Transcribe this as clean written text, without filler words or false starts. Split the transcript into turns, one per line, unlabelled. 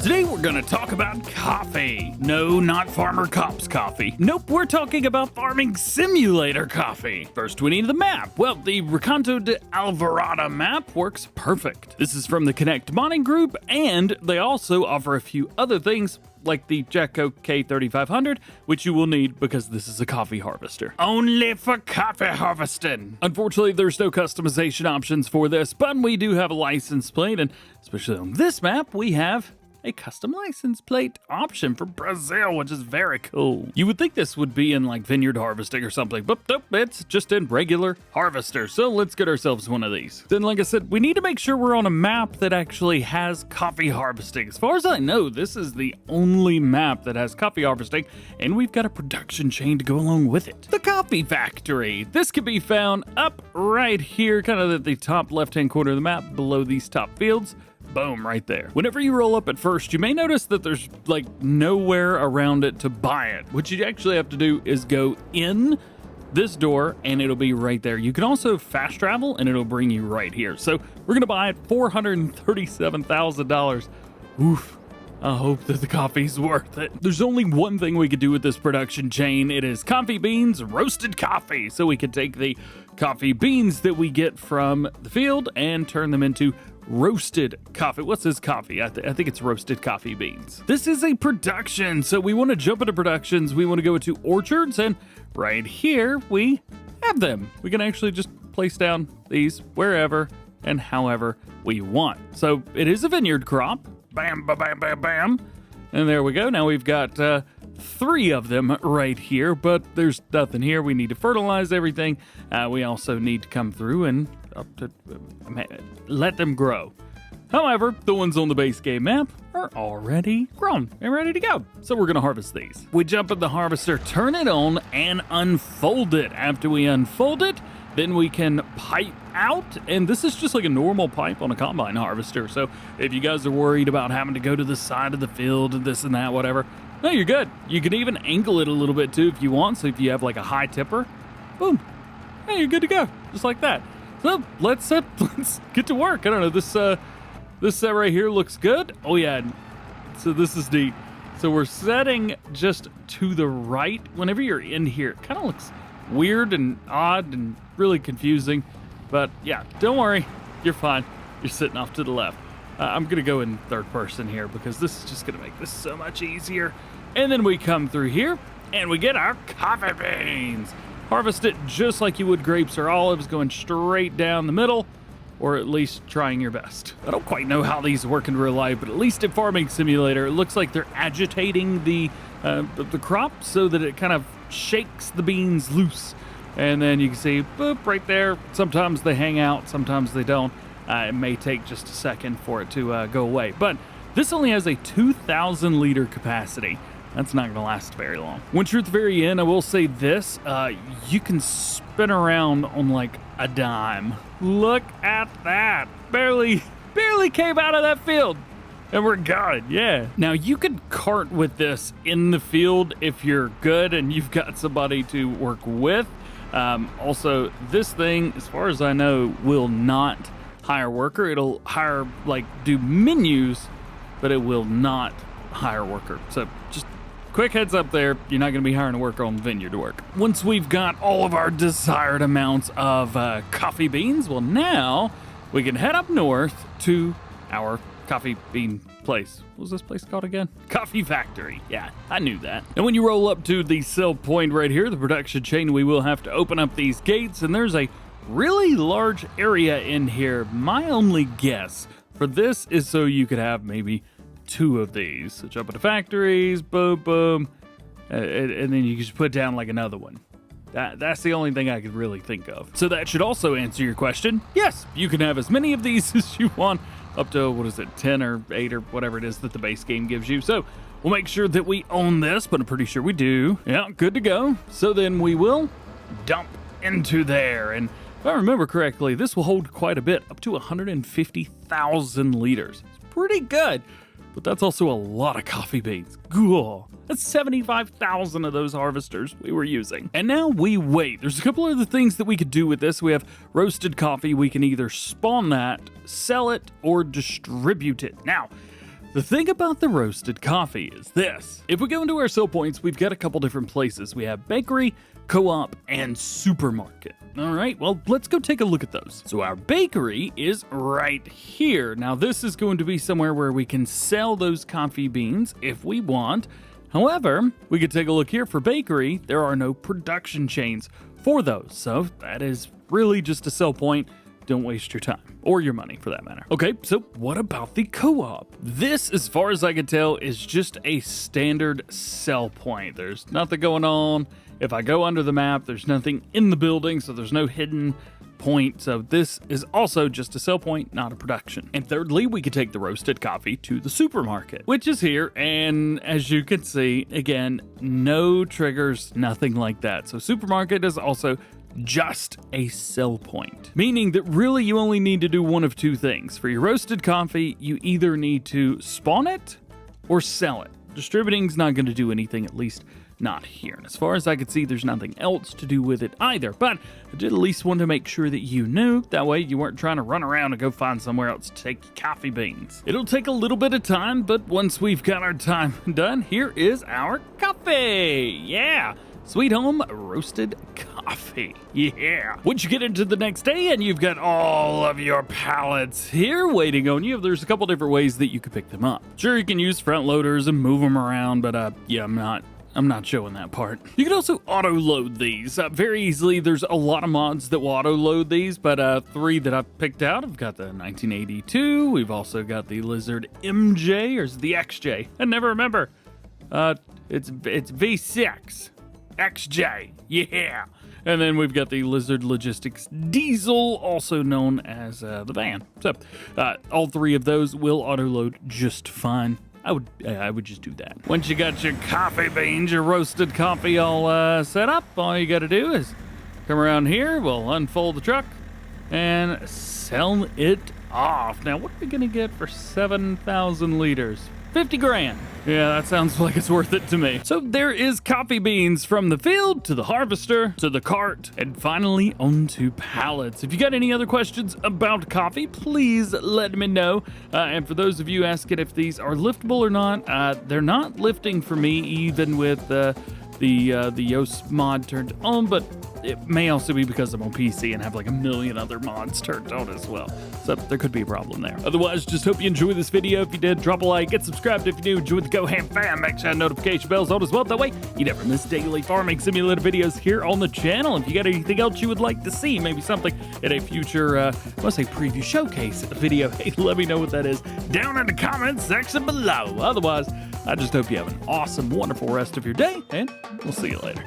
Today we're gonna talk about coffee. No, not Farmer Cop's coffee. Nope, we're talking about farming simulator coffee. First, we need the map. Well, the Recanto Da Alvorada map works perfect. This is from the Connect modding group, and they also offer a few other things like the Jacko K3500, which you will need because this is a coffee harvester. Only for coffee harvesting. Unfortunately, there's no customization options for this, but we do have a license plate, and especially on this map, we have a custom license plate option for Brazil, which is very cool. You would think this would be in like vineyard harvesting or something, but nope, it's just in regular harvester. So let's get ourselves one of these. Then, like I said, we need to make sure we're on a map that actually has coffee harvesting. As far as I know, this is the only map that has coffee harvesting, and we've got a production chain to go along with it. The coffee factory. This can be found up right here, kind of at the top left-hand corner of the map, below these top fields. Boom, right there. Whenever you roll up at first, you may notice that there's like nowhere around it to buy it. What you actually have to do is go in this door and it'll be right there. You can also fast travel and it'll bring you right here. So we're gonna buy it $437,000. Oof. I hope that the coffee's worth it. There's only one thing we could do with this production chain. It is coffee beans, roasted coffee. So we could take the coffee beans that we get from the field and turn them into roasted coffee. What's this coffee? I think it's roasted coffee beans. This is a production, so we want to jump into productions. We want to go into orchards, and right here we have them. We can actually just place down these wherever and however we want. So it is a vineyard crop. Bam, bam, bam, bam, bam. And there we go. Now we've got 3 of them right here, but there's nothing here. We need to fertilize everything. We also need to come through and let them grow. However, the ones on the base game map are already grown and ready to go. So we're gonna harvest these. We jump in the harvester, turn it on, and unfold it. After we unfold it, then we can pipe out, and this is just like a normal pipe on a combine harvester. So if you guys are worried about having to go to the side of the field and this and that, whatever, no, you're good. You can even angle it a little bit too if you want. So if you have like a high tipper, boom, hey, you're good to go, just like that. So let's get to work. I don't know, this set right here looks good. Oh yeah, so this is neat. So we're setting just to the right. Whenever you're in here, it kind of looks weird and odd and really confusing. But yeah, don't worry, you're fine. You're sitting off to the left. I'm gonna go in third person here because this is just gonna make this so much easier. And then we come through here and we get our coffee beans. Harvest it just like you would grapes or olives, going straight down the middle, or at least trying your best. I don't quite know how these work in real life, but at least in Farming Simulator, it looks like they're agitating the crop so that it kind of shakes the beans loose. And then you can see, boop, right there. Sometimes they hang out, sometimes they don't. It may take just a second for it to go away. But this only has a 2,000 liter capacity. That's not gonna last very long. Once you're at the very end, I will say this, you can spin around on like a dime. Look at that. Barely came out of that field. And we're good, yeah. Now you could cart with this in the field if you're good and you've got somebody to work with. Also, this thing, as far as I know, will not hire worker. It'll hire, like, do menus, but it will not hire worker. So just quick heads up there, you're not going to be hiring a worker on the vineyard to work. Once we've got all of our desired amounts of coffee beans, well, now we can head up north to our coffee bean place. What was this place called again? Coffee factory. Yeah, I knew that. And when you roll up to the sell point right here, the production chain, we will have to open up these gates, and there's a really large area in here. My only guess for this is so you could have maybe 2 of these. So jump into factories, boom, boom, and then you can just put down like another one. That's the only thing I could really think of. So that should also answer your question. Yes, you can have as many of these as you want, up to, what is it, 10 or 8 or whatever it is that the base game gives you. So we'll make sure that we own this, but I'm pretty sure we do. Yeah, good to go. So then we will dump into there. And if I remember correctly, this will hold quite a bit, up to 150,000 liters. It's pretty good. But that's also a lot of coffee beans. Cool. That's 75,000 of those harvesters we were using. And now we wait. There's a couple other things that we could do with this. We have roasted coffee. We can either spawn that, sell it, or distribute it. Now, The thing about the roasted coffee is this. If we go into our sell points, we've got a couple different places. We have bakery, co-op, and supermarket. All right, well, let's go take a look at those. So our bakery is right here. Now, this is going to be somewhere where we can sell those coffee beans if we want. However, we could take a look here for bakery. There are no production chains for those. So that is really just a sell point. Don't waste your time or your money for that matter. Okay, so what about the co-op? This, as far as I can tell, is just a standard sell point. There's nothing going on. If I go under the map, there's nothing in the building, so there's no hidden point. So this is also just a sell point, not a production. And thirdly, we could take the roasted coffee to the supermarket, which is here. And as you can see, again, no triggers, nothing like that. So supermarket is also just a sell point, meaning that really you only need to do one of two things. For your roasted coffee, you either need to spawn it or sell it. Distributing's not going to do anything, at least not here. And as far as I could see, there's nothing else to do with it either. But I did at least want to make sure that you knew. That way you weren't trying to run around and go find somewhere else to take coffee beans. It'll take a little bit of time, but once we've got our time done, here is our coffee. Yeah. Sweet home roasted coffee. Yeah. Once you get into the next day and you've got all of your pallets here waiting on you, there's a couple different ways that you could pick them up. Sure, you can use front loaders and move them around, but yeah, I'm not showing that part. You can also auto-load these very easily. There's a lot of mods that will auto-load these, but three that I've picked out. I've got the 1982. We've also got the Lizard MJ, or is it the XJ? I never remember. It's V6. XJ, yeah. And then we've got the Lizard Logistics Diesel, also known as the van. So all three of those will auto-load just fine. I would just do that. Once you got your coffee beans, your roasted coffee all set up, all you got to do is come around here. We'll unfold the truck and sell it off. Now, what are we going to get for 7,000 liters? 50 grand. Yeah, that sounds like it's worth it to me. So there is coffee beans from the field to the harvester to the cart and finally onto pallets. If you got any other questions about coffee, please let me know. And for those of you asking if these are liftable or not, they're not lifting for me even with the Yoast mod turned on, but it may also be because I'm on PC and have like a million other mods turned on as well. So there could be a problem there. Otherwise, just hope you enjoyed this video. If you did, drop a like, get subscribed if you do. Enjoy the GoHam fam. Make sure notification bells on as well. That way, you never miss daily farming simulator videos here on the channel. If you got anything else you would like to see, maybe something in a future, let's say preview showcase video, hey, let me know what that is down in the comments section below. Otherwise, I just hope you have an awesome, wonderful rest of your day, and we'll see you later.